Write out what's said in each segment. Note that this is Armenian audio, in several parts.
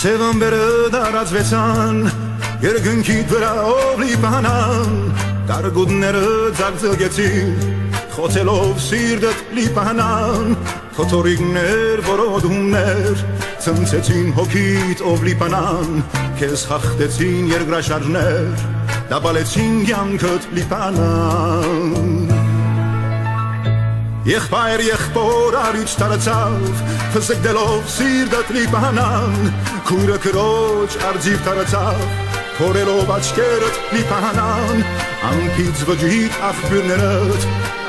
Սևամբերը դարածվեցան երկնքիդ վրայով լիպանան Կարգուդները ձագձգեցին խոցելով սիրտդ լիպանան Թոթորիկներ որոդումներ ցնցեցին հոգիդ ով լիպանան Քեզ հաղթեցին երկրաշարժներ դաբալեցին կյանքդ լիպանան Եղբայր եղբոր արիչ տարածավ Փսկդելով սիրտդ լիպանան Քույրը քրոջ արձիվ տարածավ Փորելով աչքերդ լիպանան Անքից վջիտ աղբյուրներդ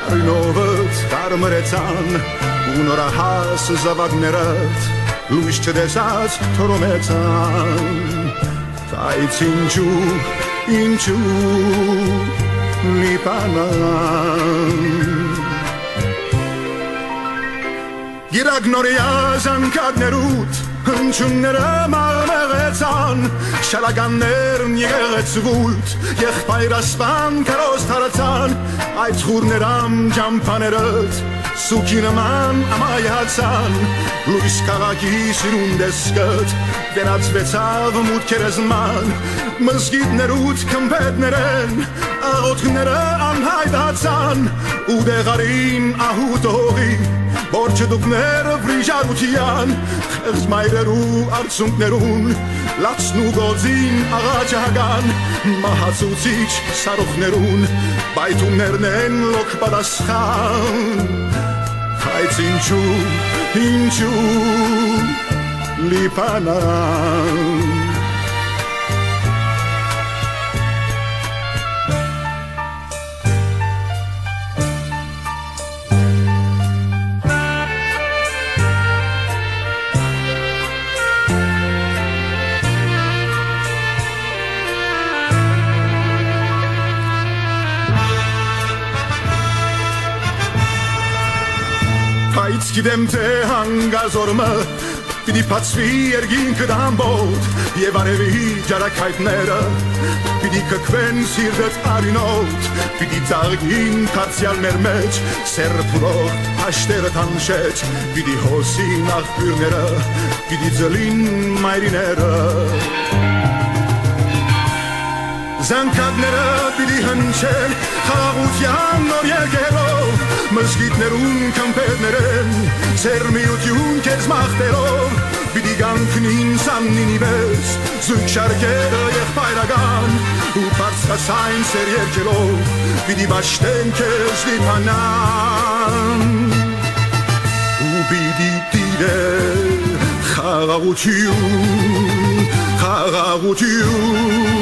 Արյունովդ կարմրեցան Ու նորահաս զավակներդ Լույս չտեսած թորոմեցան Բայց ինչու լիպանան Գիրագնորյա զանքակներուտ Հնչունները մաղմեղեցան Շալականներն եղեցվույթ Եղբայրասպան կարոս տարացան Այդ խուրներամ ճամպաներըտ Սուքի նման ամայացան Լույս քաղաքի սիրուն դեսկըտ Վերացվեցավ մուտքերզման Մզգիդներուտ կմպետներեն Աղոտքները անհայտացան Ու դեղարին ահուտ հողի Բորջը դուքները վրիժարության Խեղզ մայրերու արցունքներուն Լացնու գոձին աղաչահական Մահացուցիչ սարուխներուն Բայթուններն են լոք պատասխան Բայց ինչու լիպանան Բայց գիտեմ թե հանգազորմը Պիտի պացվի երգինքը դամբոտ Եվ արևի ջարակայթները Պիտի կքվեն սիրտդ արյունոտ Պիտի ծաղգին թարցյալ մեր մեջ Սերպուրող հաշտերը տանշեջ Պիտի հոսին աղբյուրները Պիտի ձլին մայրիները Զանքակները պիտի հնչեն Խաղաղության նոր երկերով Մզգիդներուն կմպետներեն Սերմիություն կեզ մաղթերով Պիտի գանքնին սամնինի վես Զույգ շարկերը եղբայրական Ու պարծխասայն սեր երկելով Պիտի բաշտեն կեզ լիպանան Ու պիտի տիրե խաղաղություն Խաղաղություն